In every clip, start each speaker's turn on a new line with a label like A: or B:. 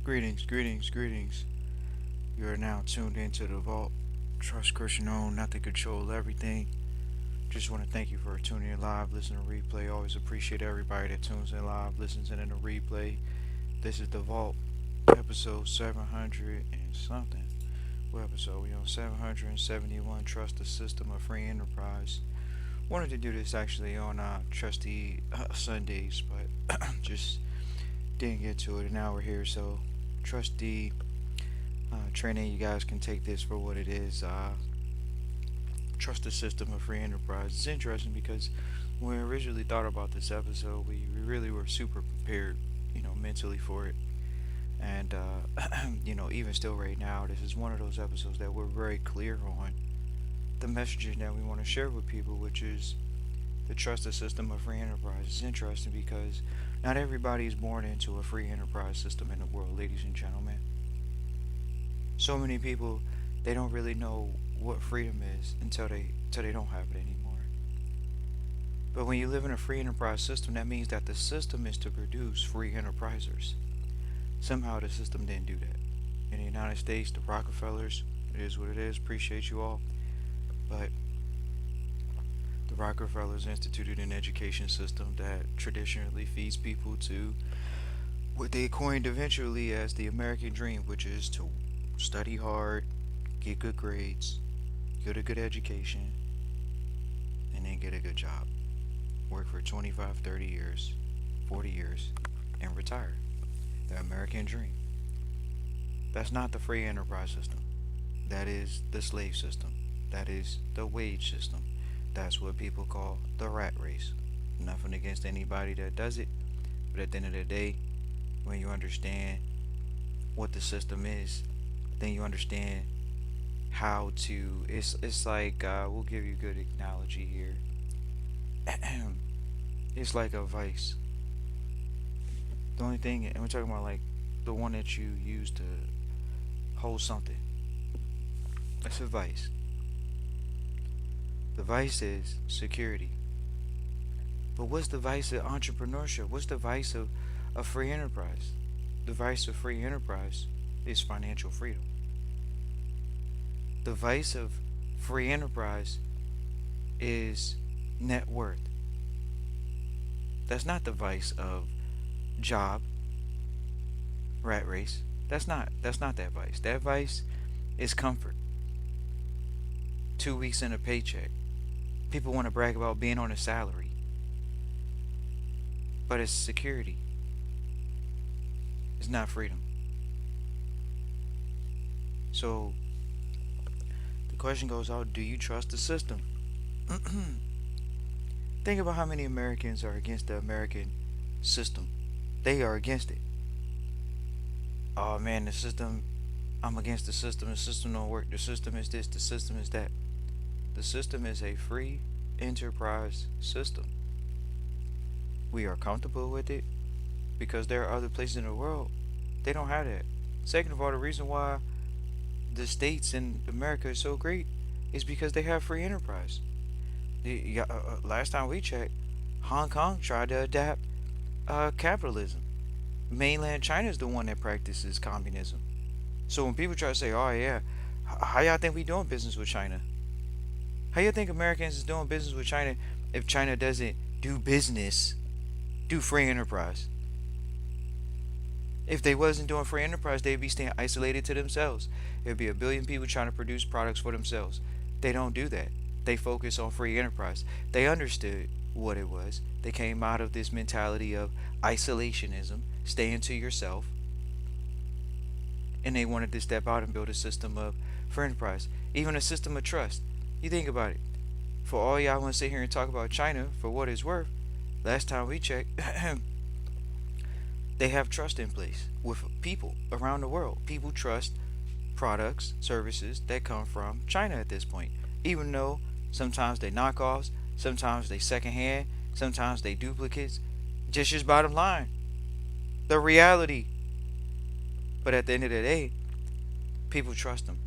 A: Greetings, greetings, greetings. You are now tuned into the vault. Trust Christian owned, not to control everything. Just want to thank you for tuning in live, listening to replay. Always appreciate everybody that tunes in live, listens in the replay. This is the vault, episode 700 and something. What episode? We on 771. Trust the system of free enterprise. Wanted to do this actually on Trustee Sundays, but just didn't get to it. And now we're here, so Trustee Training, you guys can take this for what it is. Trust the system of free enterprise. It's interesting because when we originally thought about this episode, we really were super prepared, mentally for it. And, even still right now, this is one of those episodes that we're very clear on the messaging that we want to share with people, which is the trusted system of free enterprise. It's interesting because not everybody is born into a free enterprise system in the world, ladies and gentlemen. So many people, they don't really know what freedom is until they don't have it anymore. But when you live in a free enterprise system, that means that the system is to produce free enterprisers. Somehow the system didn't do that. In the United States, the Rockefellers, it is what it is. Appreciate you all. But the Rockefellers instituted an education system that traditionally feeds people to what they coined eventually as the American dream, which is to study hard, get good grades, get a good education, and then get a good job. Work for 25, 30 years, 40 years, and retire. The American dream. That's not the free enterprise system. That is the slave system. That is the wage system. That's what people call the rat race. Nothing against anybody that does it, but at the end of the day, when you understand what the system is, then you understand how to. It's like we'll give you a good analogy here. It's like a vice. The only thing, and we're talking about like the one that you use to hold something. That's a vice. The vice is security. But what's the vice of entrepreneurship? What's the vice of free enterprise? The vice of free enterprise is financial freedom. The vice of free enterprise is net worth. That's not the vice of job, rat race. That's not that vice. That vice is comfort. 2 weeks in a paycheck. People want to brag about being on a salary, but it's security. It's not freedom. So the question goes out, do you trust the system? Think about how many Americans are against the American system. They are against it. Oh man, the system, I'm against the system. The system don't work. The system is this. The system is that. The system is a free enterprise system. We are comfortable with it because there are other places in the world they don't have that. Second of all, the reason why the states in America is so great is because they have free enterprise. Last time we checked, Hong Kong tried to adapt capitalism. Mainland China is the one that practices communism. So when people try to say, "Oh yeah, how y'all think we doing business with China? How you think Americans is doing business with China if China doesn't do business, do free enterprise? If they wasn't doing free enterprise, they'd be staying isolated to themselves. There'd be a billion people trying to produce products for themselves. They don't do that. They focus on free enterprise. They understood what it was. They came out of this mentality of isolationism, staying to yourself, and they wanted to step out and build a system of free enterprise, even a system of trust. You think about it. For all y'all want to sit here and talk about China for what it's worth, last time we checked, they have trust in place with people around the world. People trust products, services that come from China at this point. Even though sometimes they knockoffs, sometimes they secondhand, sometimes they duplicates. Just bottom line. The reality. But at the end of the day, people trust them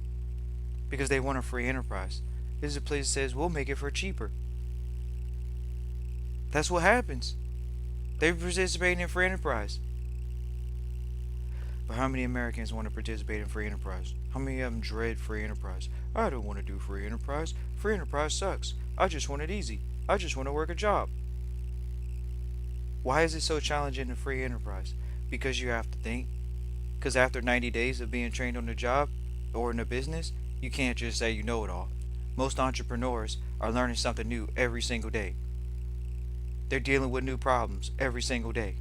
A: because they want a free enterprise. This is a place that says we'll make it for cheaper. That's what happens. They participate in free enterprise. But how many Americans want to participate in free enterprise? How many of them dread free enterprise? I don't want to do free enterprise. Free enterprise sucks. I just want it easy. I just want to work a job. Why is it so challenging in free enterprise? Because you have to think. Because after 90 days of being trained on the job or in the business, you can't just say you know it all. Most entrepreneurs are learning something new every single day. They're dealing with new problems every single day.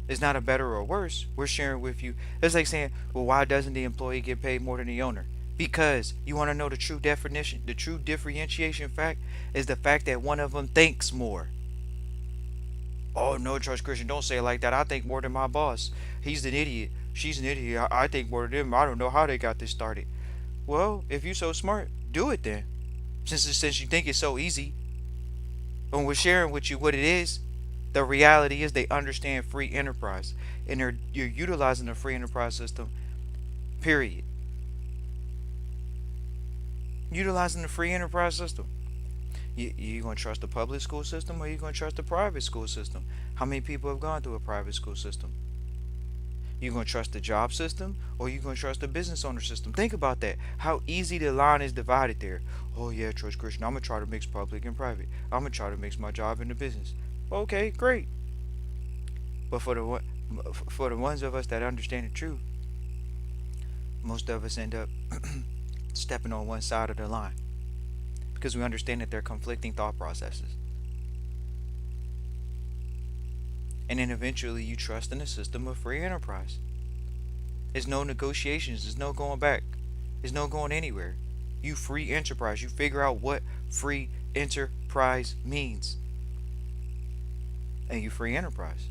A: It's not a better or worse. We're sharing with you. It's like saying, well, why doesn't the employee get paid more than the owner? Because you want to know the true definition, the true differentiation fact is the fact that one of them thinks more. Oh no, Trust Christian, don't say it like that. I think more than my boss. He's an idiot. She's an idiot. I think more than them. I don't know how they got this started. Well, if you're so smart, do it then. Since you think it's so easy, and we're sharing with you what it is, the reality is they understand free enterprise, and you're utilizing the free enterprise system. Period. Utilizing the free enterprise system. You gonna trust the public school system or you gonna trust the private school system? How many people have gone through a private school system? You gonna trust the job system or you gonna trust the business owner system? Think about that. How easy the line is divided there. Oh yeah, Trust Christian. I'm gonna try to mix public and private. I'm gonna try to mix my job into business. Okay, great. But for the ones of us that understand the truth, most of us end up stepping on one side of the line because we understand that they're conflicting thought processes. And then eventually you trust in the system of free enterprise. There's no negotiations, there's no going back, there's no going anywhere. You free enterprise, you figure out what free enterprise means, and you free enterprise.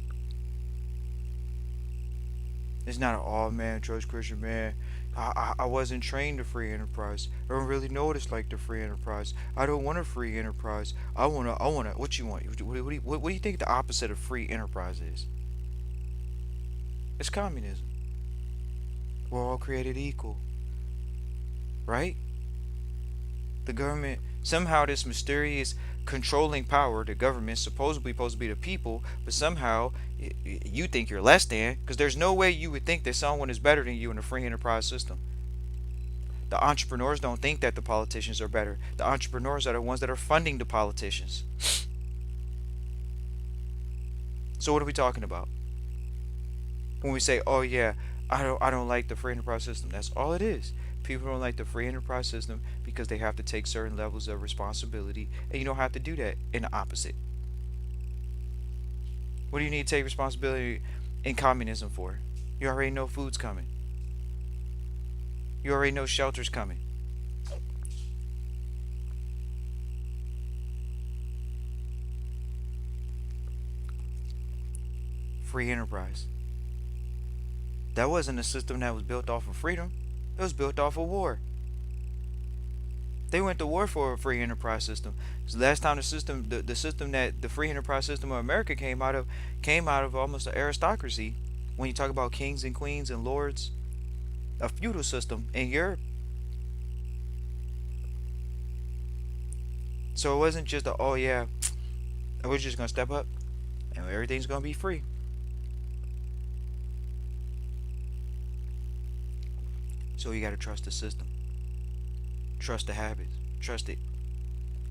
A: It's not an oh man, Trust Christian man. I wasn't trained to free enterprise. I don't really know what it's like to free enterprise. I don't want a free enterprise. I wanna. What you want? What do you think the opposite of free enterprise is? It's communism. We're all created equal, right? The government somehow this mysterious controlling power. The government supposedly supposed to be the people, but somehow you think you're less than because there's no way you would think that someone is better than you in a free enterprise system. The entrepreneurs don't think that the politicians are better. The entrepreneurs are the ones that are funding the politicians. So what are we talking about when we say, "Oh yeah, I don't like the free enterprise system"? That's all it is. People don't like the free enterprise system because they have to take certain levels of responsibility, and you don't have to do that in the opposite. What do you need to take responsibility in communism for? You already know food's coming. You already know shelter's coming. Free enterprise. That wasn't a system that was built off of freedom. It was built off of war. They went to war for a free enterprise system. So last time the system that the free enterprise system of America came out of almost an aristocracy. When you talk about kings and queens and lords, a feudal system in Europe. So it wasn't just a oh yeah, we're just gonna step up and everything's gonna be free. So you gotta trust the system, trust the habits, trust it.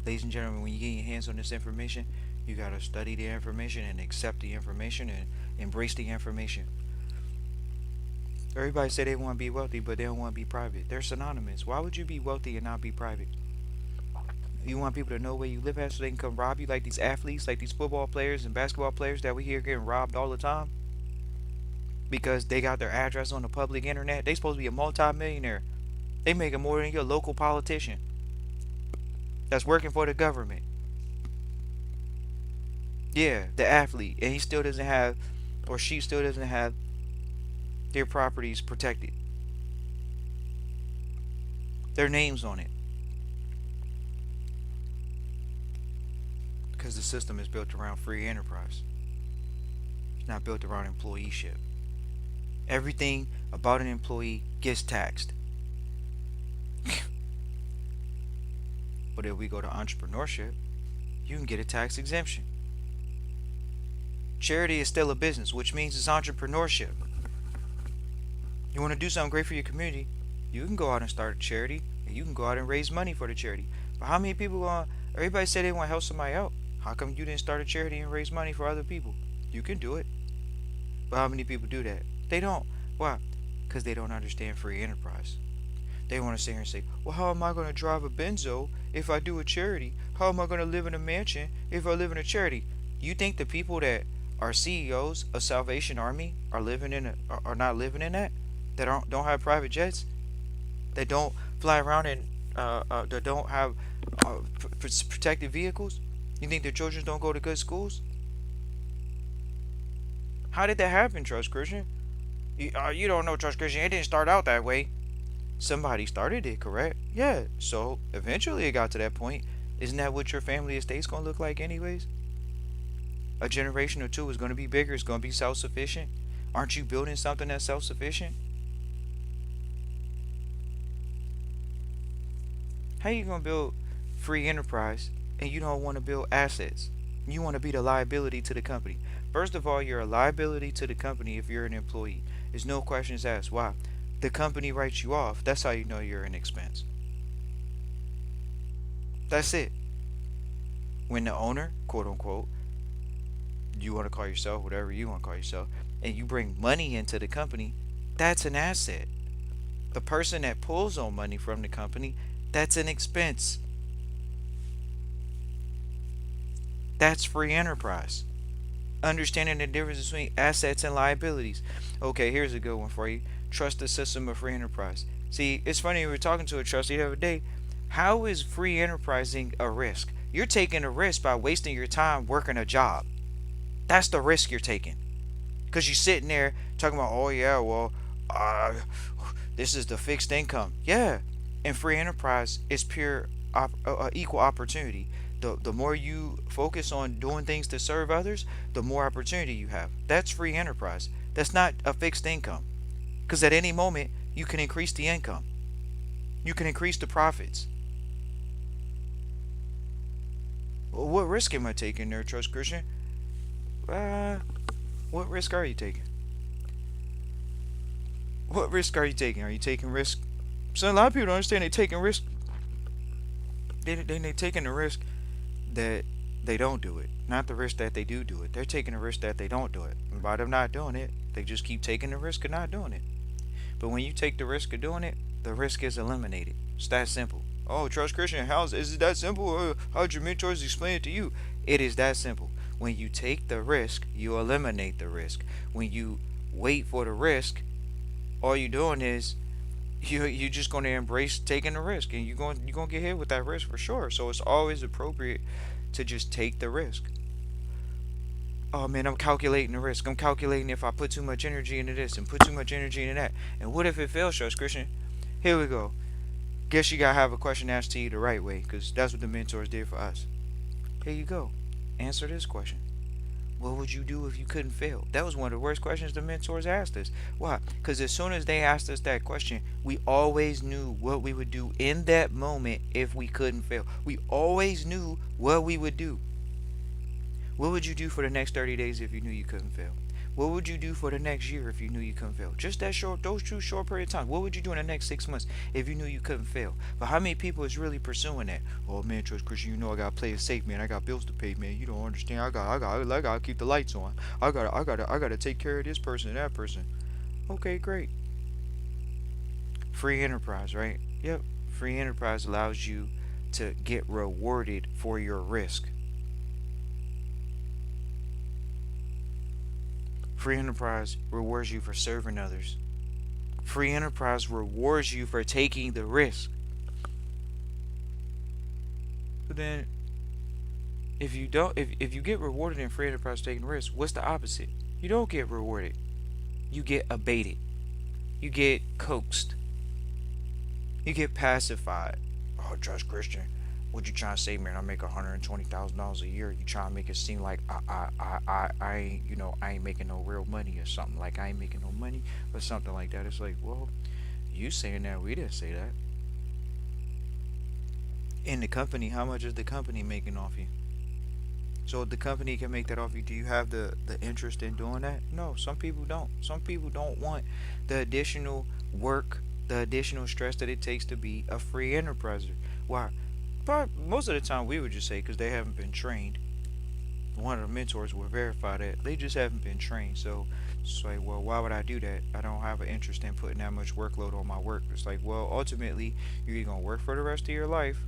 A: Ladies and gentlemen, when you get your hands on this information, you gotta study the information and accept the information and embrace the information. Everybody say they want to be wealthy, but they don't want to be private. They're synonymous. Why would you be wealthy and not be private? You want people to know where you live at so they can come rob you like these athletes, like these football players and basketball players that we hear getting robbed all the time because they got their address on the public internet. They supposed to be a multi-millionaire. They making more than your local politician that's working for the government. Yeah, the athlete, and he still doesn't have, or she still doesn't have their properties protected. Their names on it. Because the system is built around free enterprise. It's not built around employeeship. Everything about an employee gets taxed. But if we go to entrepreneurship, you can get a tax exemption. Charity is still a business, which means it's entrepreneurship. You want to do something great for your community, you can go out and start a charity, and you can go out and raise money for the charity. But how many people everybody say they want to help somebody out. How come you didn't start a charity and raise money for other people? You can do it. But how many people do that? They don't. Why? Because they don't understand free enterprise. They want to sit here and say, well, how am I going to drive a Benzo if I do a charity? How am I going to live in a mansion if I live in a charity? You think the people that are CEOs of Salvation Army are living in are not living in that? That don't have private jets? That don't fly around in that don't have protected vehicles? You think their children don't go to good schools? How did that happen, Trust Christian? You don't know, Trust Christian. It didn't start out that way. Somebody started it, correct? Yeah. So eventually it got to that point. Isn't that what your family estate's gonna look like, anyways? A generation or two is gonna be bigger. It's gonna be self-sufficient. Aren't you building something that's self-sufficient? How you gonna build free enterprise and you don't want to build assets? You want to be the liability to the company. First of all, you're a liability to the company if you're an employee. There's no questions asked. Why? The company writes you off. That's how you know you're an expense. That's it. When the owner, quote unquote, you want to call yourself whatever you want to call yourself, and you bring money into the company, that's an asset. The person that pulls on money from the company, that's an expense. That's free enterprise. Understanding the difference between assets and liabilities. Okay, here's a good one for you. Trust the system of free enterprise. See, it's funny, we were talking to a trustee the other day. How is free enterprising a risk? You're taking a risk by wasting your time working a job. That's the risk you're taking. Because you're sitting there talking about, oh yeah, well, uh, this is the fixed income. Yeah. And free enterprise is pure equal opportunity. The more you focus on doing things to serve others, the more opportunity you have. That's free enterprise. That's not a fixed income. Because at any moment, you can increase the income. You can increase the profits. Well, what risk am I taking there, Trust Christian? Uh, what risk are you taking? What risk are you taking? Are you taking risk? So a lot of people don't understand they're taking risk. They're taking the risk that they don't do it, not the risk that they do it. They're taking the risk that they don't do it. And by them not doing it, they just keep taking the risk of not doing it. But when you take the risk of doing it, the risk is eliminated. It's that simple. Oh, Trust Christian, is it that simple? How'd your mentors explain it to you? It is that simple. When you take the risk, you eliminate the risk. When you wait for the risk, all you're doing is you're just going to embrace taking the risk, and you're going to get hit with that risk for sure. So it's always appropriate to just take the risk. Oh man, I'm calculating the risk. I'm calculating if I put too much energy into this and put too much energy into that. And what if it fails, Trust Christian? Here we go. Guess you gotta have a question asked to you the right way, because that's what the mentors did for us. Here you go. Answer this question. What would you do if you couldn't fail? That was one of the worst questions the mentors asked us. Why? Because as soon as they asked us that question, we always knew what we would do in that moment if we couldn't fail. We always knew what we would do. What would you do for the next 30 days if you knew you couldn't fail? What would you do for the next year if you knew you couldn't fail? Just that short, those two short period of time. What would you do in the next 6 months if you knew you couldn't fail? But how many people is really pursuing that? Oh man, Trust Christian, you know I gotta play it safe, man. I got bills to pay, man. You don't understand. I gotta keep the lights on. I gotta take care of this person and that person. Okay, great. Free enterprise, right? Yep. Free enterprise allows you to get rewarded for your risk. Free enterprise rewards you for serving others. Free enterprise rewards you for taking the risk. But then if you don't if you get rewarded in free enterprise taking risk, what's the opposite? You don't get rewarded. You get abated. You get coaxed. You get pacified. Oh, Trust Christian, what you trying to say, man? I make $120,000 a year. You trying to make it seem like I ain't, I ain't making no real money or something. Like I ain't making no money or something like that. It's like, well, you saying that, we didn't say that. In the company, how much is the company making off you? So the company can make that offer you. Do you have the interest in doing that? No, some people don't. Some people don't want the additional work, the additional stress that it takes to be a free enterpriser. Why? But most of the time we would just say because they haven't been trained. One of the mentors will verify that they just haven't been trained. So it's like, well, why would I do that? I don't have an interest in putting that much workload on my work. It's like, well, ultimately, you're either gonna work for the rest of your life,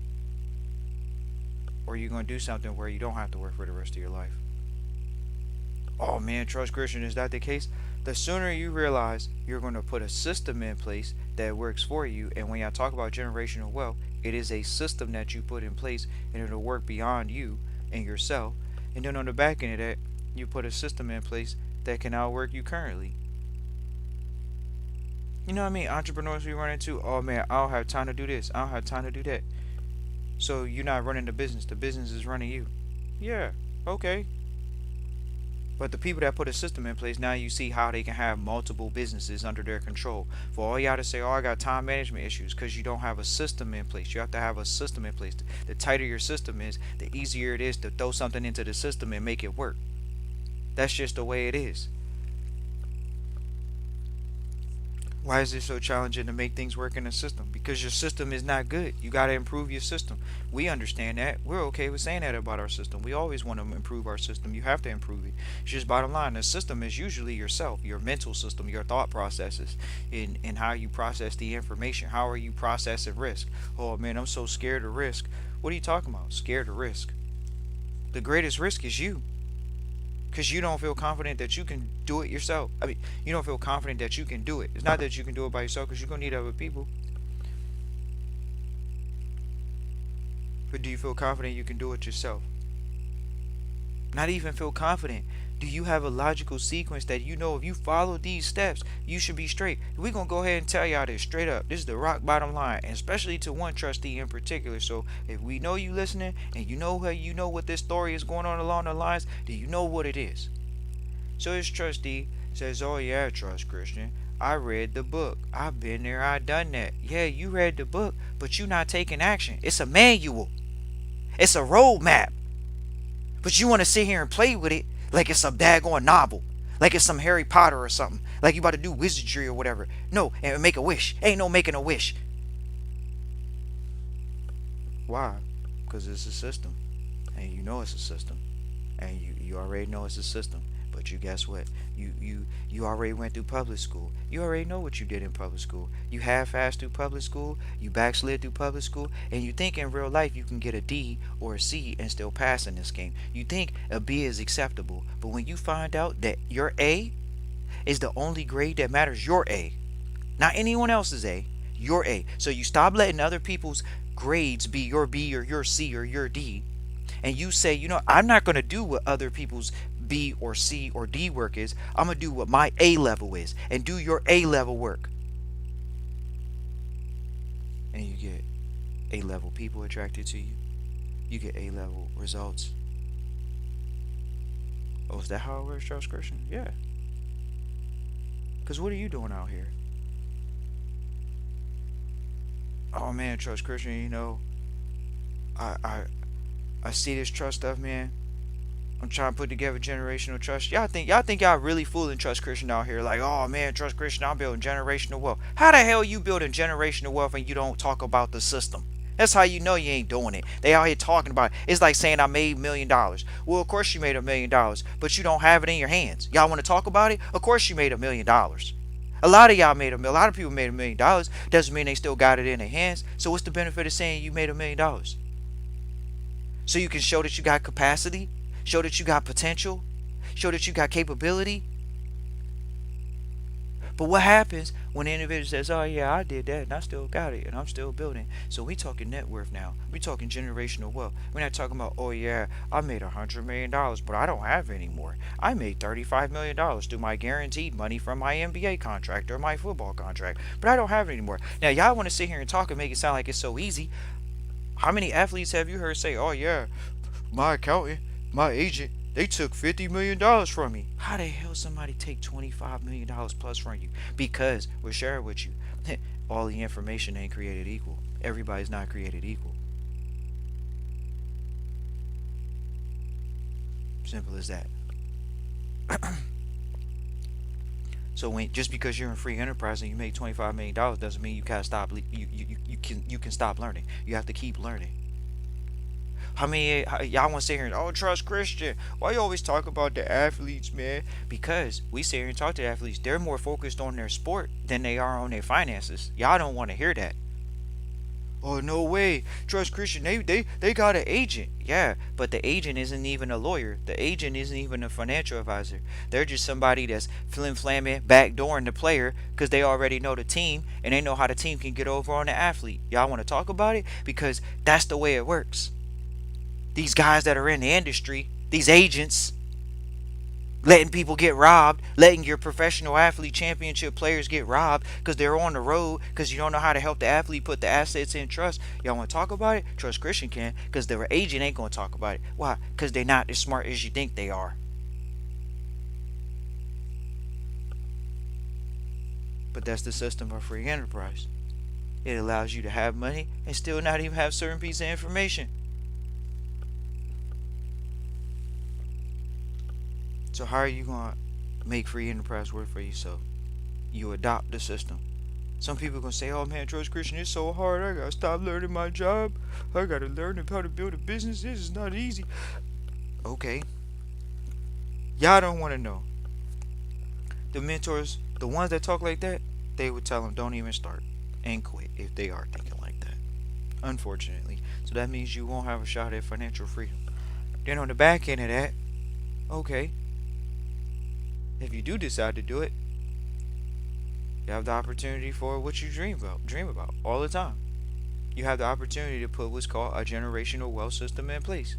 A: or you're gonna do something where you don't have to work for the rest of your life. Oh man, trust Christian, is that the case? The sooner you realize you're going to put a system in place that works for you, and when I talk about generational wealth, it is a system that you put in place and it'll work beyond you and yourself. And then on the back end of that, you put a system in place that can outwork you currently. You know what I mean? Entrepreneurs we run into, oh man, I don't have time to do this, I don't have time to do that. So you're not running the business is running you. Yeah, okay. But the people that put a system in place, now you see how they can have multiple businesses under their control. For all y'all to say, oh, I got time management issues, because you don't have a system in place. You have to have a system in place. The tighter your system is, the easier it is to throw something into the system and make it work. That's just the way it is. Why is it so challenging to make things work in a system? Because your system is not good. You got to improve your system. We understand that. We're okay with saying that about our system. We always want to improve our system. You have to improve it. It's just bottom line. The system is usually yourself, your mental system, your thought processes, in how you process the information. How are you processing risk? Oh man, I'm so scared of risk. What are you talking about? Scared of risk. The greatest risk is you, because you don't feel confident that you can do it yourself. I mean, you don't feel confident that you can do it. It's not that you can do it by yourself, because you're gonna need other people. But do you feel confident you can do it yourself? Not even feel confident. Do you have a logical sequence that you know if you follow these steps, you should be straight? We're gonna go ahead and tell y'all this straight up. This is the rock bottom line, and especially to one trustee in particular. So if we know you listening and you know how you know what this story is going on along the lines, do you know what it is? So his trustee says, oh yeah, Trust Christian, I read the book. I've been there, I done that. Yeah, you read the book, but you not taking action. It's a manual. It's a roadmap. But you want to sit here and play with it like it's a daggone novel. Like it's some Harry Potter or something. Like you about to do wizardry or whatever. No, and make a wish. Ain't no making a wish. Why? Because it's a system. And you know it's a system. And you already know it's a system. But you guess what? You already went through public school. You already know what you did in public school. You half-assed through public school. You backslid through public school, and you think in real life you can get a D or a C and still pass in this game. You think a B is acceptable, but when you find out that your A is the only grade that matters, your A, not anyone else's A, your A. So you stop letting other people's grades be your B or your C or your D, and you say, you know, I'm not going to do what other people's B or C or D work is. I'm going to do what my A level is and do your A level work. And you get A level people attracted to you. You get A level results. Oh, is that how it works, Charles Christian? Yeah. Because what are you doing out here? Oh man, Trust Christian, you know, I, I, I see this trust stuff, man. I'm trying to put together generational trust. Y'all think y'all really fooling Trust Christian out here? Like, oh man, Trust Christian, I'm building generational wealth. How the hell you building generational wealth and you don't talk about the system? That's how you know you ain't doing it. They out here talking about it. It's like saying I made $1 million. Well, of course you made $1 million, but you don't have it in your hands. Y'all want to talk about it? Of course you made $1 million. A lot of y'all made a lot of people made $1 million. Doesn't mean they still got it in their hands. So what's the benefit of saying you made $1 million? So you can show that you got capacity, show that you got potential, show that you got capability. But what happens when the individual says, oh yeah, I did that and I still got it and I'm still building? So we talking net worth now. We talking generational wealth. We're not talking about, oh yeah, I made $100 million, but I don't have any more. I made $35 million through my guaranteed money from my NBA contract or my football contract, but I don't have it anymore. Now y'all want to sit here and talk and make it sound like it's so easy. How many athletes have you heard say, oh yeah, my accountant, my agent, they took $50 million from me? How the hell somebody take $25 million plus from you? Because we're sharing with you, all the information ain't created equal. Everybody's not created equal. Simple as that. So when just because you're in free enterprise and you make $25 million doesn't mean you can't stop. You can stop learning. You have to keep learning. Y'all want to sit here and trust Christian? Why you always talk about the athletes, man? Because we sit here and talk to the athletes. They're more focused on their sport than they are on their finances. Y'all don't want to hear that. Oh, no way. Trust Christian. They got an agent. Yeah, but the agent isn't even a lawyer. The agent isn't even a financial advisor. They're just somebody that's flim flamming, backdooring the player because they already know the team and they know how the team can get over on the athlete. Y'all want to talk about it? Because that's the way it works. These guys that are in the industry, these agents, letting people get robbed, letting your professional athlete championship players get robbed because they're on the road because you don't know how to help the athlete put the assets in trust. Y'all want to talk about it? Trust Christian can, because their agent ain't going to talk about it. Why? Because they're not as smart as you think they are. But that's the system of free enterprise. It allows you to have money and still not even have certain piece of information. So how are you going to make free enterprise work for yourself? You adopt the system. Some people gonna say, "Oh man, Trust Christian, it's so hard. I gotta stop learning my job. I gotta learn how to build a business. This is not easy." Okay, y'all don't want to know. The mentors, the ones that talk like that, they would tell them, "Don't even start and quit if they are thinking like that." Unfortunately, so that means you won't have a shot at financial freedom. Then on the back end of that, okay, if you do decide to do it, you have the opportunity for what you dream about all the time. You have the opportunity to put what's called a generational wealth system in place.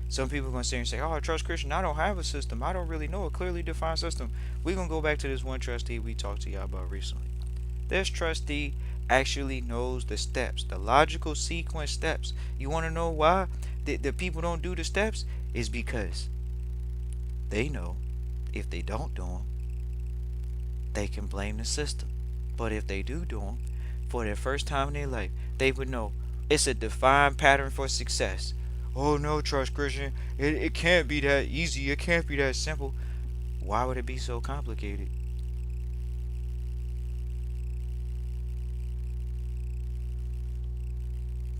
A: Some people are going to sit here and say, "Oh, I trust Christian. I don't have a system. I don't really know a clearly defined system." We're going to go back to this one trustee we talked to y'all about recently. This trustee actually knows the steps, the logical sequence steps. You want to know why the people don't do the steps? Is because they know if they don't do them, they can blame the system. But if they do them, for the first time in their life, they would know it's a defined pattern for success. Oh no, Trust Christian, it can't be that easy. It can't be that simple. Why would it be so complicated?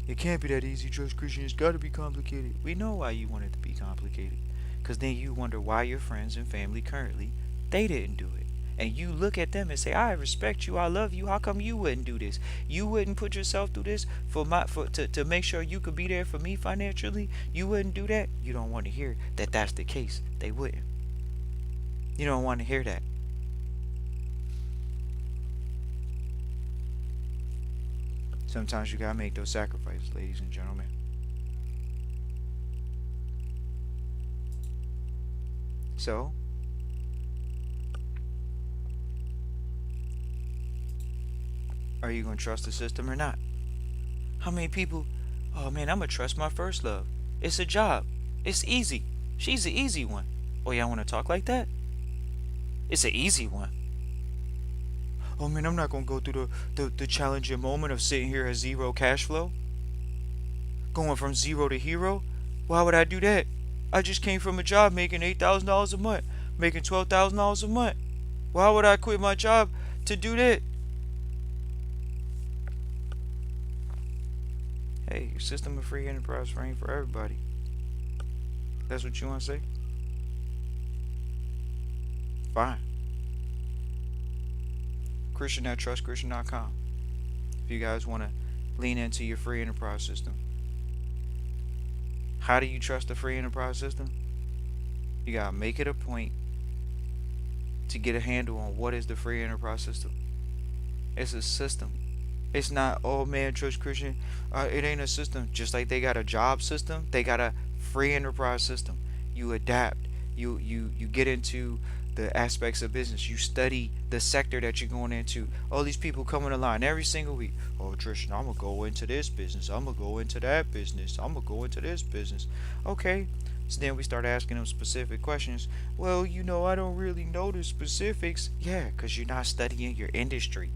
A: It can't be that easy, Trust Christian. It's got to be complicated. We know why you want it to be complicated. Because then you wonder why your friends and family currently, they didn't do it. And you look at them and say, "I respect you, I love you. How come you wouldn't do this? You wouldn't put yourself through this to make sure you could be there for me financially? You wouldn't do that?" You don't want to hear that that's the case. They wouldn't. You don't want to hear that. Sometimes you gotta make those sacrifices, ladies and gentlemen. So, are you gonna trust the system or not? How many people, "Oh man, I'm gonna trust my first love. It's a job. It's easy. She's the easy one." Oh, y'all wanna talk like that? It's an easy one. "Oh man, I'm not gonna go through the challenging moment of sitting here at zero cash flow. Going from zero to hero. Why would I do that? I just came from a job making $8,000 a month, making $12,000 a month. Why would I quit my job to do that?" Hey, your system of free enterprise ain't for everybody. That's what you want to say? Fine. Christian at trustchristian.com. If you guys want to lean into your free enterprise system. How do you trust the free enterprise system? You gotta make it a point to get a handle on what is the free enterprise system. It's a system. It's not, "Oh man, Trust Christian, it ain't a system." Just like they got a job system, they got a free enterprise system. You adapt. You get into the aspects of business. You study the sector that you're going into. All these people coming to line every single week. "Oh, Tristan, I'm gonna go into this business. I'm gonna go into that business. I'm gonna go into this business." Okay. So then we start asking them specific questions. "Well, I don't really know the specifics." Yeah, because you're not studying your industry.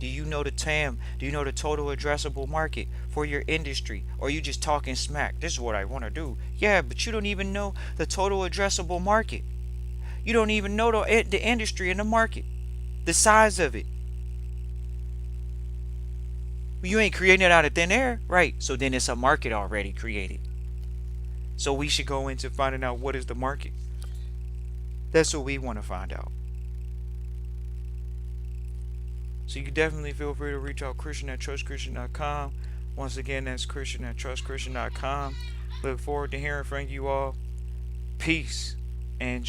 A: Do you know the TAM? Do you know the total addressable market for your industry? Or are you just talking smack? This is what I want to do. Yeah, but you don't even know the total addressable market. You don't even know the industry and the market, the size of it. You ain't creating it out of thin air, right? So then it's a market already created. So we should go into finding out what is the market. That's what we want to find out. So you can definitely feel free to reach out Christian at trustchristian.com. Once again, that's Christian at trustchristian.com. Look forward to hearing from you all. Peace and